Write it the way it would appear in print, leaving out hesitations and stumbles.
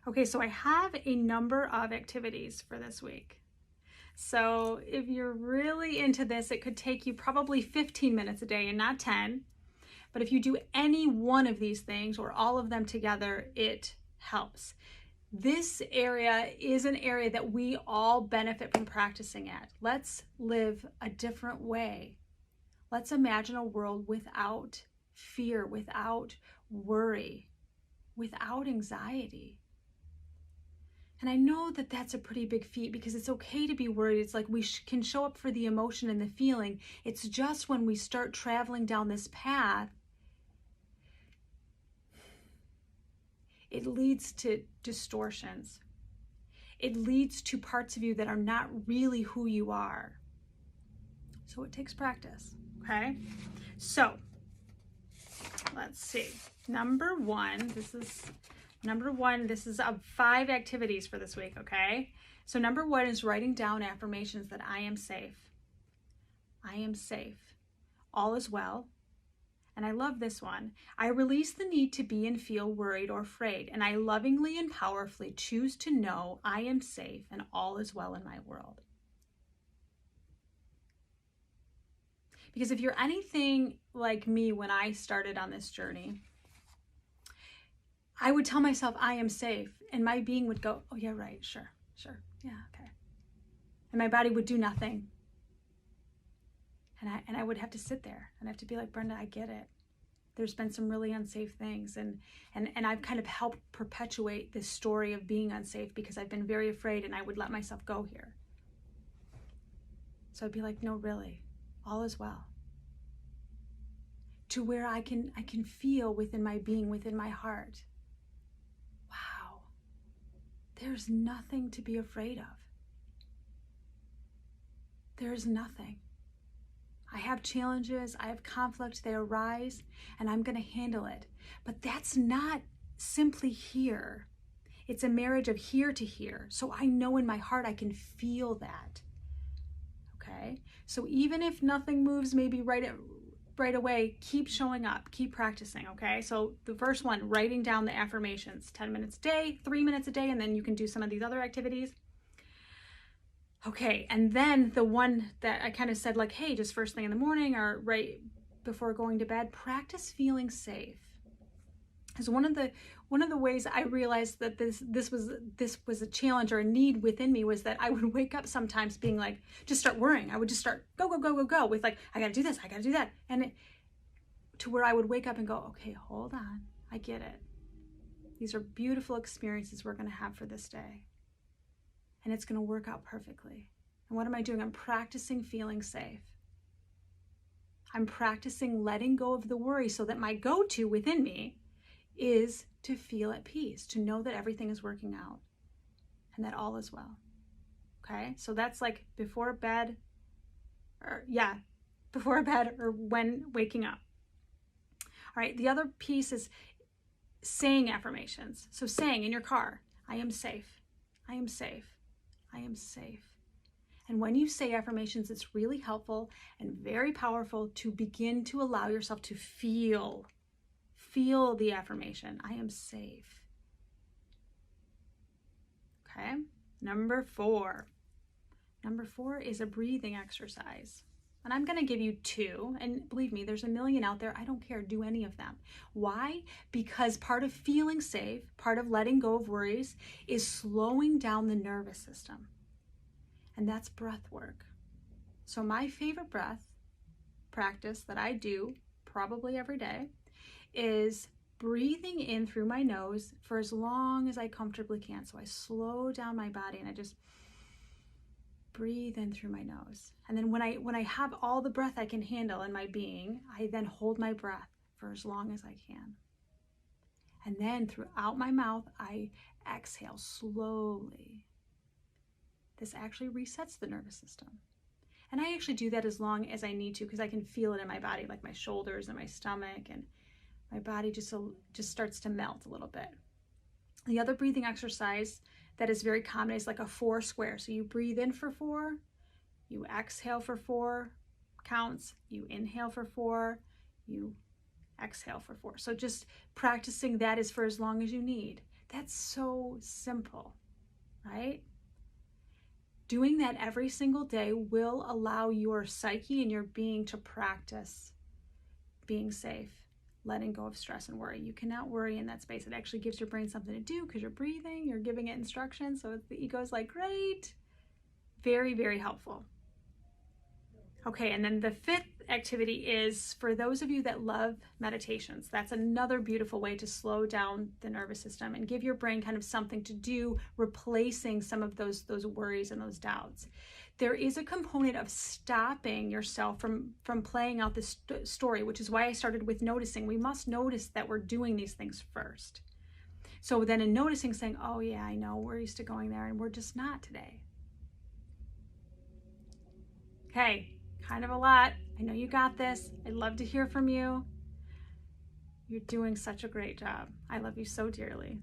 Okay, so I have a number of activities for this week. So if you're really into this, it could take you probably 15 minutes a day and not 10. But if you do any one of these things or all of them together, it helps. This area is an area that we all benefit from practicing at. Let's live a different way. Let's imagine a world without fear, without worry, without anxiety. And I know that that's a pretty big feat because it's okay to be worried. It's like we can show up for the emotion and the feeling. It's just when we start traveling down this path, it leads to distortions. It leads to parts of you that are not really who you are. So it takes practice, okay? So let's see. Number one, this is of 5 activities for this week, okay? So number 1 is writing down affirmations that I am safe. I am safe. All is well. And I love this one. I release the need to be and feel worried or afraid, and I lovingly and powerfully choose to know I am safe and all is well in my world. Because if you're anything like me when I started on this journey, I would tell myself I am safe, and my being would go, oh yeah, right, sure, yeah, okay. And my body would do nothing. And I would have to sit there and have to be like, Brenda, I get it. There's been some really unsafe things, and I've kind of helped perpetuate this story of being unsafe because I've been very afraid and I would let myself go here. So I'd be like, no, really, all is well. To where I can feel within my being, within my heart, wow, there's nothing to be afraid of. There's nothing. I have challenges, I have conflict, they arise, and I'm going to handle it. But that's not simply here. It's a marriage of here to here. So I know in my heart I can feel that. Okay? So even if nothing moves maybe right away, keep showing up, keep practicing, okay? So the first one, writing down the affirmations, 10 minutes a day, 3 minutes a day, and then you can do some of these other activities. Okay, and then the one that I kind of said, like, hey, just first thing in the morning or right before going to bed, practice feeling safe. Because one of the ways I realized that this was a challenge or a need within me was that I would wake up sometimes being like, just start worrying. I would just start go with like, I gotta do this, I gotta do that, and to where I would wake up and go, okay, hold on, I get it. These are beautiful experiences we're gonna have for this day. And it's going to work out perfectly. And what am I doing? I'm practicing feeling safe. I'm practicing letting go of the worry so that my go-to within me is to feel at peace, to know that everything is working out and that all is well. Okay? So that's like before bed or when waking up. All right, the other piece is saying affirmations. So saying in your car, I am safe. I am safe. I am safe. And when you say affirmations, it's really helpful and very powerful to begin to allow yourself to feel the affirmation. I am safe. Okay. Number 4 is a breathing exercise. And I'm going to give you 2. And believe me, there's a million out there. I don't care. Do any of them. Why? Because part of feeling safe, part of letting go of worries, is slowing down the nervous system. And that's breath work. So my favorite breath practice that I do probably every day is breathing in through my nose for as long as I comfortably can. So I slow down my body and I just breathe in through my nose. And then when I have all the breath I can handle in my being, I then hold my breath for as long as I can. And then throughout my mouth, I exhale slowly. This actually resets the nervous system. And I actually do that as long as I need to because I can feel it in my body, like my shoulders and my stomach, and my body just starts to melt a little bit. The other breathing exercise that is very common is like a 4 square. So you breathe in for 4, you exhale for 4 counts, you inhale for 4, you exhale for 4. So just practicing that is for as long as you need. That's so simple, right? Doing that every single day will allow your psyche and your being to practice being safe, letting go of stress and worry. You cannot worry in that space. It actually gives your brain something to do because you're breathing, you're giving it instructions. So the ego's like, great. Very, very helpful. Okay, and then the fifth activity is for those of you that love meditations. That's another beautiful way to slow down the nervous system and give your brain kind of something to do, replacing some of those worries and those doubts. There is a component of stopping yourself from playing out this story, which is why I started with noticing. We must notice that we're doing these things first. So then in noticing, saying, oh yeah, I know, we're used to going there and we're just not today. Okay. Kind of a lot. I know you got this. I'd love to hear from you. You're doing such a great job. I love you so dearly.